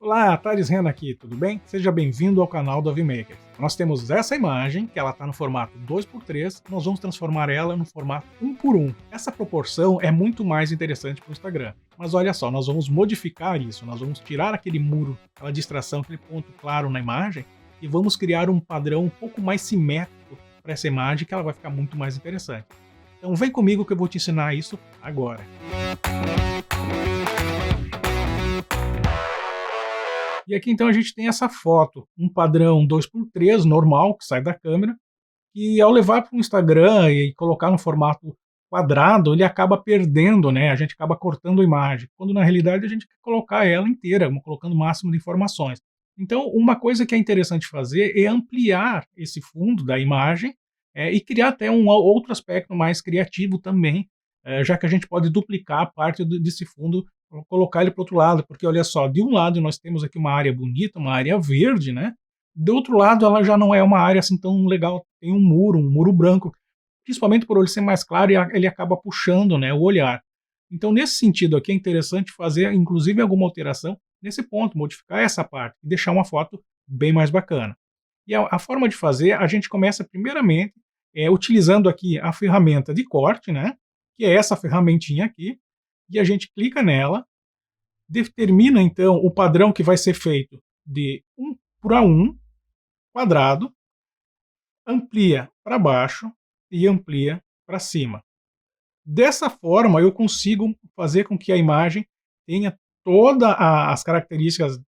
Olá, Thales Rena aqui, tudo bem? Seja bem-vindo ao canal do Avimaker. Nós temos essa imagem, que ela está no formato 2x3, nós vamos transformar ela no formato 1x1. Essa proporção é muito mais interessante para o Instagram. Mas olha só, nós vamos modificar isso, nós vamos tirar aquele muro, aquela distração, aquele ponto claro na imagem, e vamos criar um padrão um pouco mais simétrico para essa imagem, que ela vai ficar muito mais interessante. Então vem comigo que eu vou te ensinar isso agora. E aqui então a gente tem essa foto, um padrão 2x3 normal que sai da câmera, e ao levar para o Instagram e colocar no formato quadrado, ele acaba perdendo, né? A gente acaba cortando a imagem, quando na realidade a gente quer colocar ela inteira, colocando o máximo de informações. Então, uma coisa que é interessante fazer é ampliar esse fundo da imagem e criar até um outro aspecto mais criativo também, já que a gente pode duplicar parte desse fundo, colocar ele para o outro lado, porque olha só, de um lado nós temos aqui uma área bonita, uma área verde, né? Do outro lado ela já não é uma área assim tão legal, tem um muro branco, principalmente por ele ser mais claro e ele acaba puxando, né, o olhar. Então nesse sentido aqui é interessante fazer inclusive alguma alteração nesse ponto, modificar essa parte e deixar uma foto bem mais bacana. E a forma de fazer, a gente começa primeiramente utilizando aqui a ferramenta de corte, né, que é essa ferramentinha aqui, e a gente clica nela, determina então o padrão que vai ser feito de 1:1 quadrado, amplia para baixo e amplia para cima. Dessa forma eu consigo fazer com que a imagem tenha todas as características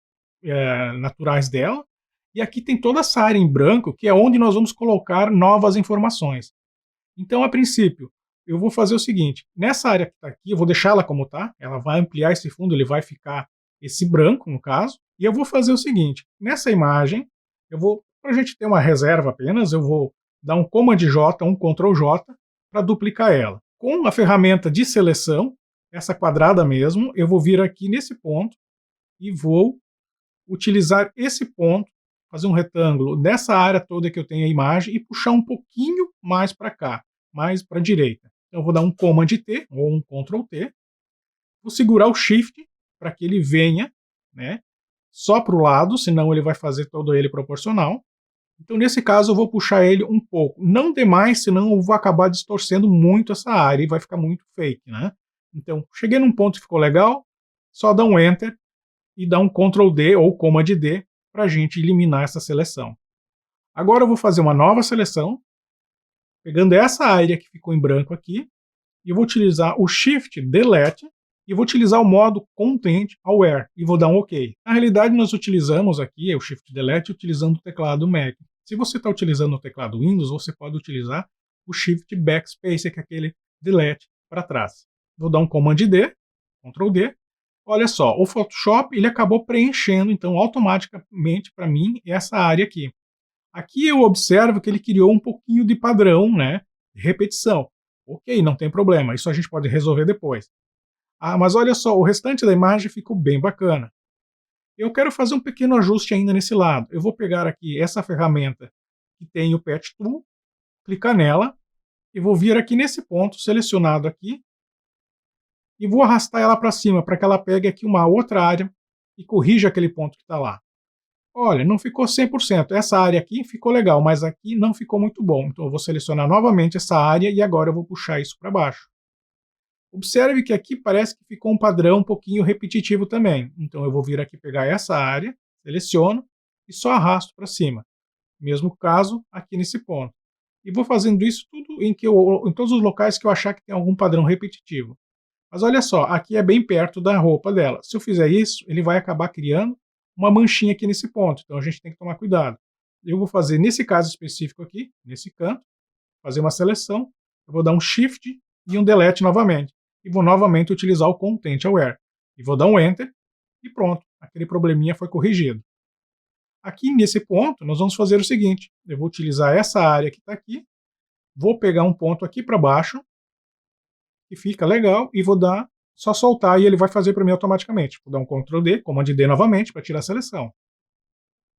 naturais dela, e aqui tem toda essa área em branco, que é onde nós vamos colocar novas informações. Então, a princípio, eu vou fazer o seguinte, nessa área que está aqui, eu vou deixar ela como está, ela vai ampliar esse fundo, ele vai ficar esse branco, no caso, e eu vou fazer o seguinte, nessa imagem, para a gente ter uma reserva apenas, eu vou dar um Command J, um Ctrl J, para duplicar ela. Com a ferramenta de seleção, essa quadrada mesmo, eu vou vir aqui nesse ponto e vou utilizar esse ponto, fazer um retângulo nessa área toda que eu tenho a imagem e puxar um pouquinho mais para cá, mais para a direita. Então eu vou dar um Command T ou um Ctrl T, vou segurar o Shift para que ele venha, né, só para o lado, senão ele vai fazer todo ele proporcional. Então nesse caso eu vou puxar ele um pouco, não demais, senão eu vou acabar distorcendo muito essa área e vai ficar muito fake, né? Então cheguei num ponto que ficou legal, só dá um Enter e dá um Ctrl D ou Command D para a gente eliminar essa seleção. Agora eu vou fazer uma nova seleção, pegando essa área que ficou em branco aqui, e eu vou utilizar o Shift Delete, e vou utilizar o modo Content Aware, e vou dar um OK. Na realidade nós utilizamos aqui o Shift Delete utilizando o teclado Mac. Se você está utilizando o teclado Windows, você pode utilizar o Shift Backspace, que é aquele Delete para trás. Vou dar um Command D, Ctrl D. Olha só, o Photoshop ele acabou preenchendo então automaticamente para mim essa área aqui. Aqui eu observo que ele criou um pouquinho de padrão, né, de repetição. Ok, não tem problema, isso a gente pode resolver depois. Ah, mas olha só, o restante da imagem ficou bem bacana. Eu quero fazer um pequeno ajuste ainda nesse lado. Eu vou pegar aqui essa ferramenta que tem o Patch Tool, clicar nela, e vou vir aqui nesse ponto, selecionado aqui, e vou arrastar ela para cima, para que ela pegue aqui uma outra área e corrija aquele ponto que está lá. Olha, não ficou 100%, essa área aqui ficou legal, mas aqui não ficou muito bom. Então eu vou selecionar novamente essa área e agora eu vou puxar isso para baixo. Observe que aqui parece que ficou um padrão um pouquinho repetitivo também. Então eu vou vir aqui pegar essa área, seleciono e só arrasto para cima. Mesmo caso aqui nesse ponto. E vou fazendo isso tudo em todos os locais que eu achar que tem algum padrão repetitivo. Mas olha só, aqui é bem perto da roupa dela. Se eu fizer isso, ele vai acabar criando uma manchinha aqui nesse ponto. Então a gente tem que tomar cuidado. Eu vou fazer nesse caso específico aqui, nesse canto, fazer uma seleção. Eu vou dar um Shift e um Delete novamente. E vou novamente utilizar o Content Aware. E vou dar um Enter e pronto. Aquele probleminha foi corrigido. Aqui nesse ponto, nós vamos fazer o seguinte. Eu vou utilizar essa área que está aqui. Vou pegar um ponto aqui para baixo, que fica legal, e vou dar, só soltar e ele vai fazer para mim automaticamente. Vou dar um Ctrl D, Command D novamente para tirar a seleção.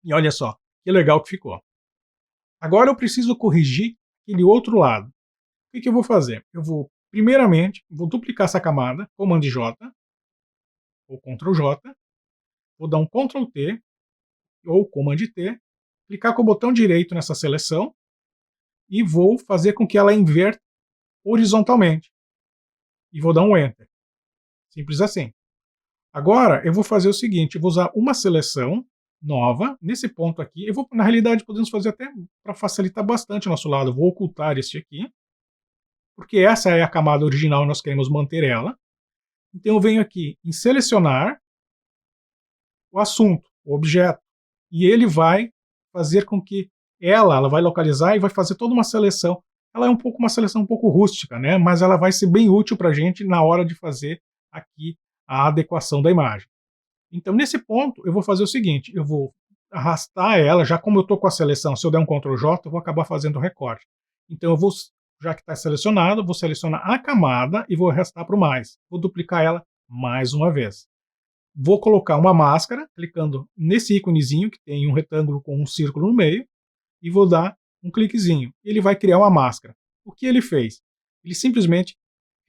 E olha só, que legal que ficou. Agora eu preciso corrigir aquele outro lado. O que eu vou fazer? Eu vou, primeiramente, vou duplicar essa camada, Command J, ou Ctrl J, vou dar um Ctrl T ou Command T, clicar com o botão direito nessa seleção e vou fazer com que ela inverta horizontalmente. E vou dar um Enter. Simples assim. Agora eu vou fazer o seguinte, eu vou usar uma seleção nova, nesse ponto aqui, na realidade podemos fazer até para facilitar bastante o nosso lado, eu vou ocultar este aqui, porque essa é a camada original e nós queremos manter ela. Então eu venho aqui em selecionar o assunto, o objeto, e ele vai fazer com que ela vai localizar e vai fazer toda uma seleção. Ela é uma seleção um pouco rústica, né? Mas ela vai ser bem útil para a gente na hora de fazer aqui a adequação da imagem. Então, nesse ponto, eu vou fazer o seguinte, eu vou arrastar ela, já como eu estou com a seleção, se eu der um Ctrl J, eu vou acabar fazendo o recorte. Então, eu vou, já que está selecionado, vou selecionar a camada e vou arrastar para o mais. Vou duplicar ela mais uma vez. Vou colocar uma máscara, clicando nesse íconezinho, que tem um retângulo com um círculo no meio, e vou dar um cliquezinho. Ele vai criar uma máscara. O que ele fez? Ele simplesmente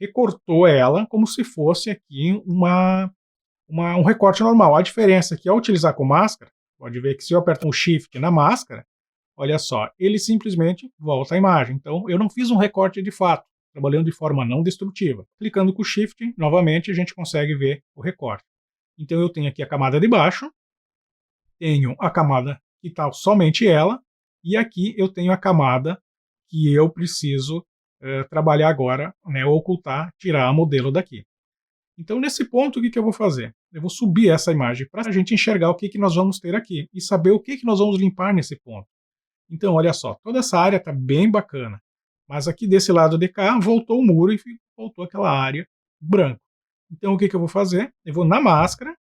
recortou ela como se fosse aqui um recorte normal. A diferença é que ao utilizar com máscara, pode ver que se eu apertar o Shift na máscara, olha só, ele simplesmente volta a imagem. Então eu não fiz um recorte de fato, trabalhando de forma não destrutiva. Clicando com o Shift, novamente a gente consegue ver o recorte. Então eu tenho aqui a camada de baixo, tenho a camada que está somente ela, e aqui eu tenho a camada que eu preciso trabalhar agora, né, ocultar, tirar a modelo daqui. Então, nesse ponto, o que eu vou fazer? Eu vou subir essa imagem para a gente enxergar o que nós vamos ter aqui e saber o que nós vamos limpar nesse ponto. Então, olha só, toda essa área está bem bacana, mas aqui desse lado de cá voltou o muro e voltou aquela área branca. Então, o que eu vou fazer? Eu vou na máscara,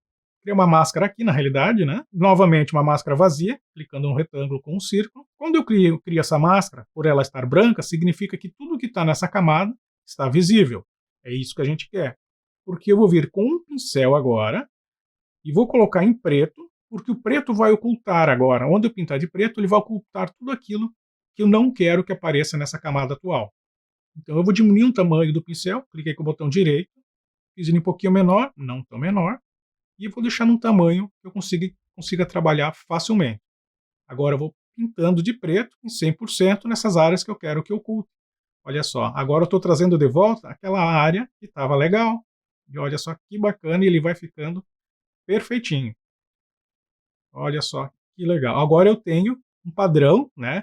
criar uma máscara aqui na realidade, né? Novamente uma máscara vazia, clicando no retângulo com um círculo. Quando eu crio essa máscara, por ela estar branca, significa que tudo que está nessa camada está visível. É isso que a gente quer. Porque eu vou vir com um pincel agora e vou colocar em preto, porque o preto vai ocultar agora. Onde eu pintar de preto, ele vai ocultar tudo aquilo que eu não quero que apareça nessa camada atual. Então eu vou diminuir o tamanho do pincel, cliquei com o botão direito, fiz ele um pouquinho menor, não tão menor, e eu vou deixar num tamanho que eu consiga trabalhar facilmente. Agora eu vou pintando de preto em 100% nessas áreas que eu quero que oculte. Olha só, agora eu estou trazendo de volta aquela área que estava legal. E olha só que bacana, e ele vai ficando perfeitinho. Olha só que legal. Agora eu tenho um padrão, né?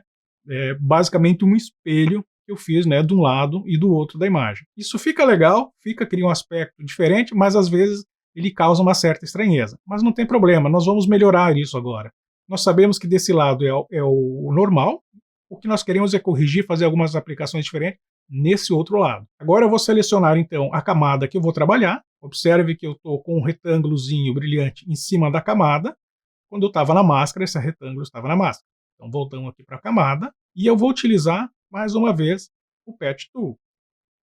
Basicamente um espelho que eu fiz, né, de um lado e do outro da imagem. Isso fica legal, cria um aspecto diferente, mas às vezes ele causa uma certa estranheza. Mas não tem problema, nós vamos melhorar isso agora. Nós sabemos que desse lado é o normal, o que nós queremos é corrigir, fazer algumas aplicações diferentes nesse outro lado. Agora eu vou selecionar então a camada que eu vou trabalhar. Observe que eu estou com um retângulozinho brilhante em cima da camada. Quando eu estava na máscara, esse retângulo estava na máscara. Então voltamos aqui para a camada e eu vou utilizar mais uma vez o Patch Tool.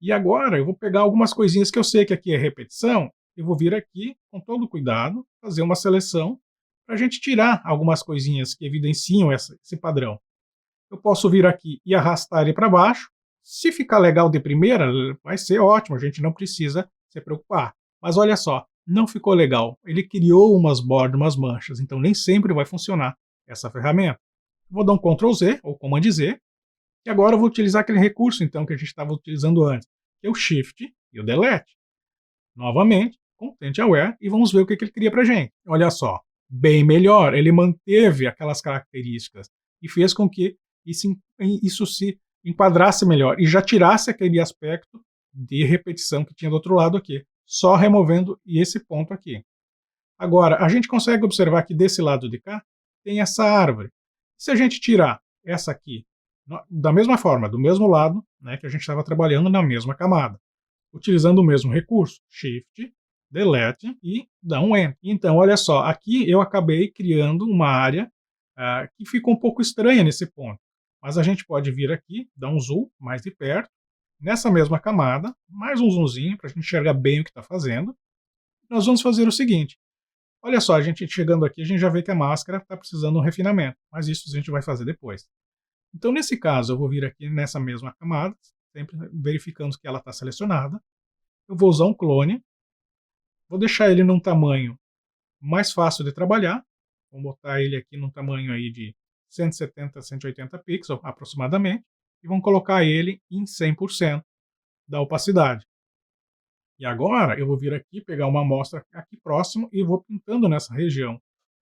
E agora eu vou pegar algumas coisinhas que eu sei que aqui é repetição. Eu vou vir aqui com todo cuidado, fazer uma seleção para a gente tirar algumas coisinhas que evidenciam esse padrão. Eu posso vir aqui e arrastar ele para baixo. Se ficar legal de primeira, vai ser ótimo, a gente não precisa se preocupar. Mas olha só, não ficou legal. Ele criou umas bordas, umas manchas, então nem sempre vai funcionar essa ferramenta. Vou dar um Ctrl Z, ou Command Z, e agora eu vou utilizar aquele recurso então que a gente estava utilizando antes, que é o Shift e o Delete. Novamente, Content Aware, e vamos ver o que ele cria para a gente. Olha só, bem melhor, ele manteve aquelas características e fez com que isso se enquadrasse melhor e já tirasse aquele aspecto de repetição que tinha do outro lado aqui, só removendo esse ponto aqui. Agora, a gente consegue observar que desse lado de cá tem essa árvore. Se a gente tirar essa aqui, da mesma forma, do mesmo lado, né, que a gente estava trabalhando na mesma camada, utilizando o mesmo recurso, Shift, Delete e dá um Enter. Então, olha só, aqui eu acabei criando uma área que ficou um pouco estranha nesse ponto. Mas a gente pode vir aqui, dar um zoom mais de perto, nessa mesma camada, mais um zoomzinho para a gente enxergar bem o que está fazendo. Nós vamos fazer o seguinte, olha só, a gente chegando aqui, a gente já vê que a máscara está precisando de um refinamento, mas isso a gente vai fazer depois. Então, nesse caso, eu vou vir aqui nessa mesma camada, sempre verificando que ela está selecionada. Eu vou usar um clone, vou deixar ele num tamanho mais fácil de trabalhar. Vamos botar ele aqui no tamanho aí de 170 a 180 pixels aproximadamente, e vamos colocar ele em 100% da opacidade. E agora eu vou vir aqui, pegar uma amostra aqui próximo e vou pintando nessa região.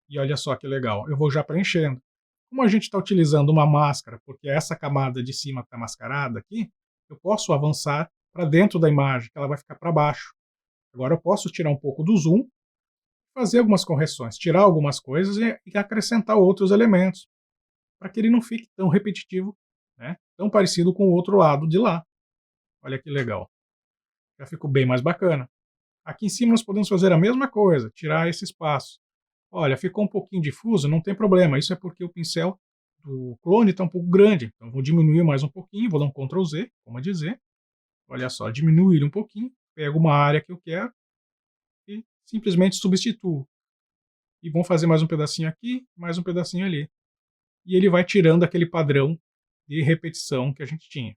E olha só que legal, eu vou já preenchendo. Como a gente está utilizando uma máscara, porque essa camada de cima está mascarada aqui, eu posso avançar para dentro da imagem, que ela vai ficar para baixo. Agora eu posso tirar um pouco do zoom, fazer algumas correções, tirar algumas coisas e acrescentar outros elementos, para que ele não fique tão repetitivo, né? Tão parecido com o outro lado de lá. Olha que legal. Já ficou bem mais bacana. Aqui em cima nós podemos fazer a mesma coisa, tirar esse espaço. Olha, ficou um pouquinho difuso, não tem problema, isso é porque o pincel do clone está um pouco grande. Então vou diminuir mais um pouquinho, vou dar um Ctrl Z, como dizer. Olha só, diminuo ele um pouquinho, pego uma área que eu quero e simplesmente substituo. E vamos fazer mais um pedacinho aqui, mais um pedacinho ali. E ele vai tirando aquele padrão de repetição que a gente tinha.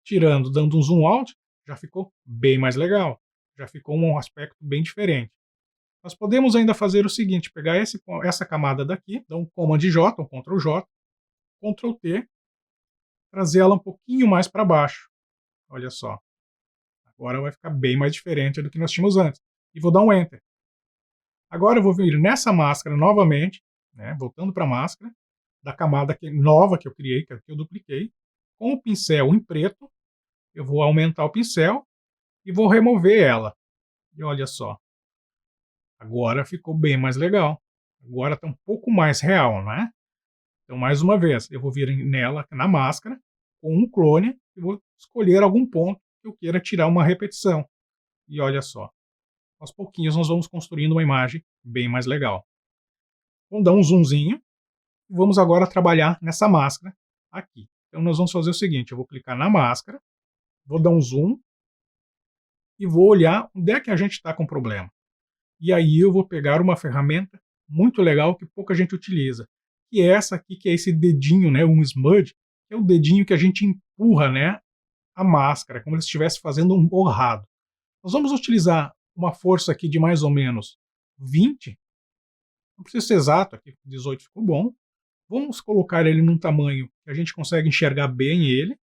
Tirando, dando um zoom out, já ficou bem mais legal. Já ficou um aspecto bem diferente. Nós podemos ainda fazer o seguinte, pegar essa camada daqui, dar um Command J, um Ctrl J, Ctrl T, trazer ela um pouquinho mais para baixo. Olha só. Agora vai ficar bem mais diferente do que nós tínhamos antes. E vou dar um Enter. Agora eu vou vir nessa máscara novamente, né, voltando para a máscara, da camada nova que eu criei, que eu dupliquei, com o pincel em preto, eu vou aumentar o pincel e vou remover ela. E olha só. Agora ficou bem mais legal. Agora está um pouco mais real, né? Então, mais uma vez, eu vou vir nela, na máscara, com um clone, e vou escolher algum ponto que eu queira tirar uma repetição. E olha só. Aos pouquinhos nós vamos construindo uma imagem bem mais legal. Vamos dar um zoomzinho. E vamos agora trabalhar nessa máscara aqui. Então nós vamos fazer o seguinte, eu vou clicar na máscara, vou dar um zoom, e vou olhar onde é que a gente está com problema. E aí eu vou pegar uma ferramenta muito legal que pouca gente utiliza, que é essa aqui, que é esse dedinho, né, um smudge, que é o dedinho que a gente empurra, né, a máscara, como se estivesse fazendo um borrado. Nós vamos utilizar uma força aqui de mais ou menos 20, não precisa ser exato, aqui 18 ficou bom. Vamos colocar ele num tamanho que a gente consegue enxergar bem ele,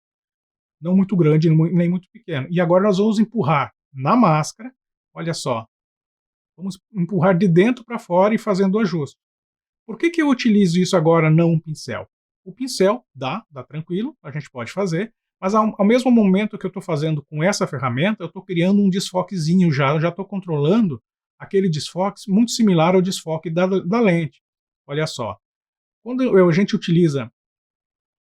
não muito grande nem muito pequeno. E agora nós vamos empurrar na máscara, olha só, vamos empurrar de dentro para fora e fazendo o ajuste. Por que eu utilizo isso agora, não um pincel? O pincel dá tranquilo, a gente pode fazer, mas ao mesmo momento que eu estou fazendo com essa ferramenta, eu estou criando um desfoquezinho já, eu já estou controlando aquele desfoque muito similar ao desfoque da lente. Olha só, quando a gente utiliza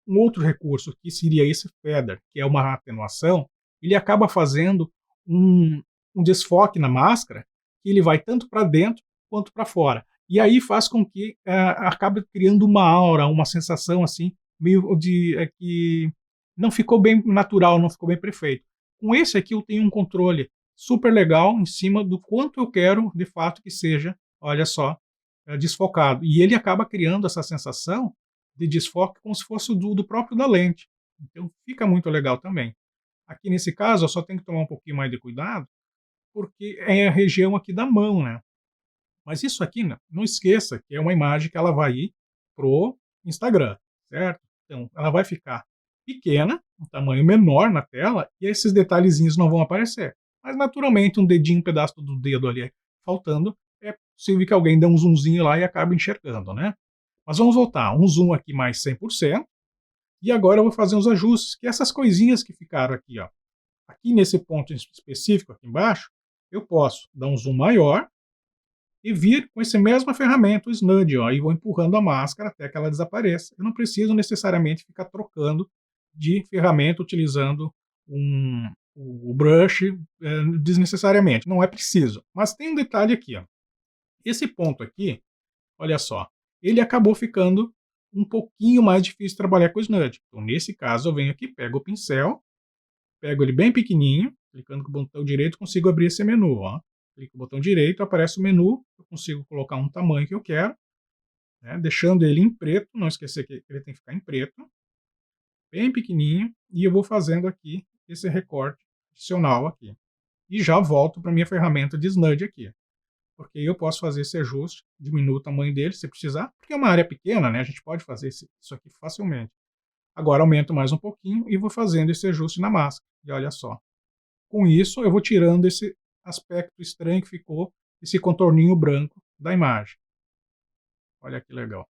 um outro recurso, que seria esse feather, que é uma atenuação, ele acaba fazendo um desfoque na máscara, que ele vai tanto para dentro quanto para fora. E aí faz com que acabe criando uma aura, uma sensação assim, meio de que não ficou bem natural, não ficou bem perfeito. Com esse aqui eu tenho um controle super legal em cima do quanto eu quero de fato que seja, olha só, desfocado. E ele acaba criando essa sensação de desfoque como se fosse do próprio da lente. Então fica muito legal também. Aqui nesse caso eu só tenho que tomar um pouquinho mais de cuidado, porque é a região aqui da mão, né? Mas isso aqui, não esqueça que é uma imagem que ela vai ir pro Instagram, certo? Então ela vai ficar pequena, um tamanho menor na tela, e esses detalhezinhos não vão aparecer. Mas naturalmente um dedinho, um pedaço do dedo ali faltando, é possível que alguém dê um zoomzinho lá e acabe enxergando, né? Mas vamos voltar, um zoom aqui mais 100%, e agora eu vou fazer uns ajustes, que essas coisinhas que ficaram aqui, ó, aqui nesse ponto específico aqui embaixo, eu posso dar um zoom maior e vir com essa mesma ferramenta, o Snudge, ó, e vou empurrando a máscara até que ela desapareça. Eu não preciso necessariamente ficar trocando de ferramenta utilizando o brush desnecessariamente, não é preciso. Mas tem um detalhe aqui, ó. Esse ponto aqui, olha só, ele acabou ficando um pouquinho mais difícil de trabalhar com o Snudge. Então, nesse caso, eu venho aqui, pego o pincel, pego ele bem pequenininho, clicando com o botão direito, consigo abrir esse menu, ó. Clico no botão direito, aparece o menu, eu consigo colocar um tamanho que eu quero, né, deixando ele em preto, não esquecer que ele tem que ficar em preto, bem pequenininho, e eu vou fazendo aqui esse recorte adicional aqui. E já volto para a minha ferramenta de Snudge aqui. porque eu posso fazer esse ajuste, diminuo o tamanho dele se precisar, porque é uma área pequena, né? A gente pode fazer isso aqui facilmente. Agora aumento mais um pouquinho e vou fazendo esse ajuste na máscara. E olha só. Com isso, eu vou tirando esse aspecto estranho que ficou, esse contorninho branco da imagem. Olha que legal.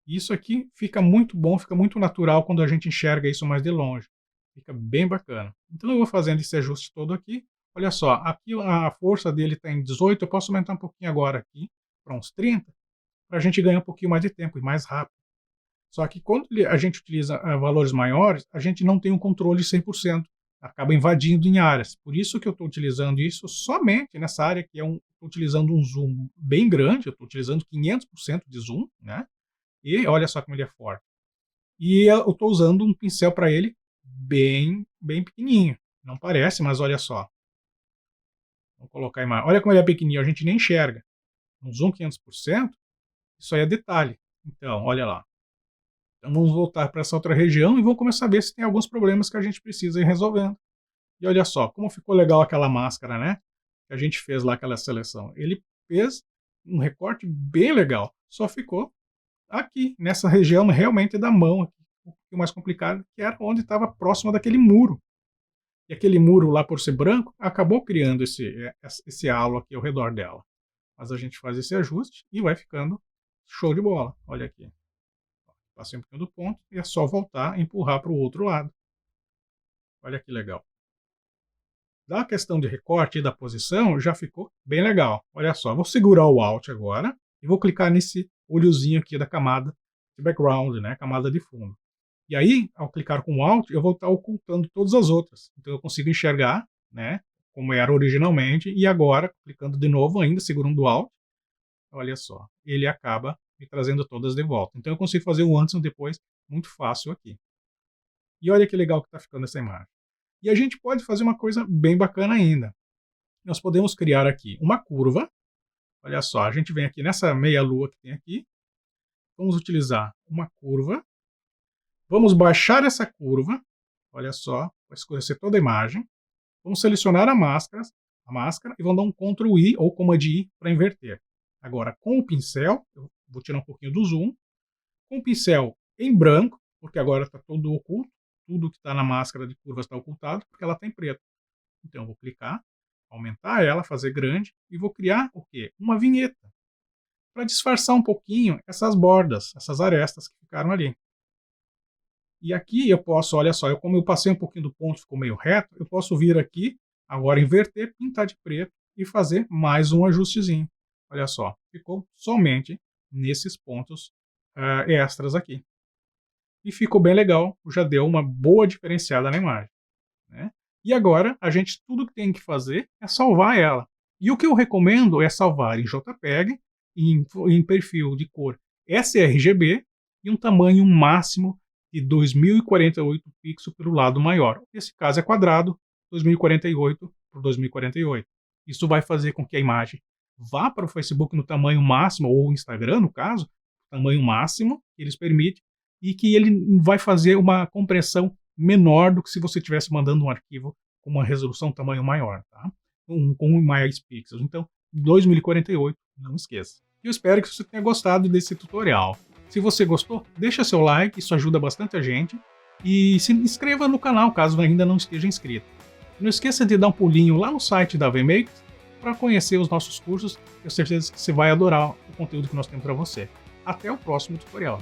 Isso aqui fica muito bom, fica muito natural quando a gente enxerga isso mais de longe. Fica bem bacana. Então eu vou fazendo esse ajuste todo aqui. Olha só, aqui a força dele está em 18, eu posso aumentar um pouquinho agora aqui, para uns 30, para a gente ganhar um pouquinho mais de tempo e mais rápido. Só que quando a gente utiliza valores maiores, a gente não tem um controle 100%. Acaba invadindo em áreas. Por isso que eu estou utilizando isso somente nessa área que estou utilizando um zoom bem grande, eu estou utilizando 500% de zoom, né? E olha só como ele é forte. E eu estou usando um pincel para ele bem pequenininho. Não parece, mas olha só. Vou colocar a imagem. Olha como ele é pequenininho, a gente nem enxerga. Um zoom 500%, isso aí é detalhe. Então, olha lá. Então vamos voltar para essa outra região e vamos começar a ver se tem alguns problemas que a gente precisa ir resolvendo. E olha só, como ficou legal aquela máscara, né? Que a gente fez lá aquela seleção. Ele fez um recorte bem legal. Só ficou aqui, nessa região realmente da mão, aqui, um pouquinho mais complicado, que era onde estava próximo daquele muro. E aquele muro lá, por ser branco, acabou criando esse halo aqui ao redor dela. Mas a gente faz esse ajuste e vai ficando show de bola. Olha aqui. Passei um pouquinho do ponto e é só voltar e empurrar para o outro lado. Olha que legal. Da questão de recorte e da posição, já ficou bem legal. Olha só, vou segurar o Alt agora e vou clicar nesse olhozinho aqui da camada de background, né, camada de fundo. E aí, ao clicar com o Alt, eu vou estar ocultando todas as outras. Então eu consigo enxergar, né, como era originalmente, e agora, clicando de novo ainda, segurando o Alt, olha só, ele acaba me trazendo todas de volta. Então eu consigo fazer o antes e o depois muito fácil aqui. E olha que legal que está ficando essa imagem. E a gente pode fazer uma coisa bem bacana ainda. Nós podemos criar aqui uma curva. Olha só, a gente vem aqui nessa meia lua que tem aqui. Vamos utilizar uma curva. Vamos baixar essa curva. Olha só, vai escurecer toda a imagem. Vamos selecionar a máscara e vamos dar um Ctrl I ou Command I para inverter. Agora, com o pincel, eu vou tirar um pouquinho do zoom. Com o pincel em branco, porque agora está todo oculto. Tudo que está na máscara de curvas está ocultado, porque ela está em preto. Então eu vou clicar, aumentar ela, fazer grande, e vou criar o quê? Uma vinheta. Para disfarçar um pouquinho essas bordas, essas arestas que ficaram ali. E aqui eu posso, olha só, como eu passei um pouquinho do ponto, ficou meio reto, eu posso vir aqui, agora inverter, pintar de preto e fazer mais um ajustezinho. Olha só, ficou somente nesses pontos extras aqui. E ficou bem legal, já deu uma boa diferenciada na imagem, né? E agora, tudo que tem que fazer é salvar ela. E o que eu recomendo é salvar em JPEG, em perfil de cor sRGB e um tamanho máximo de 2048 pixels pelo lado maior. Nesse caso é quadrado, 2048 por 2048. Isso vai fazer com que a imagem vá para o Facebook no tamanho máximo, ou o Instagram, no caso, tamanho máximo que eles permitem, e que ele vai fazer uma compressão menor do que se você estivesse mandando um arquivo com uma resolução tamanho maior, tá? Com mais pixels. Então, 2048, não esqueça. Eu espero que você tenha gostado desse tutorial. Se você gostou, deixa seu like, isso ajuda bastante a gente. E se inscreva no canal, caso ainda não esteja inscrito. Não esqueça de dar um pulinho lá no site da vMakers para conhecer os nossos cursos. Tenho certeza que você vai adorar o conteúdo que nós temos para você. Até o próximo tutorial.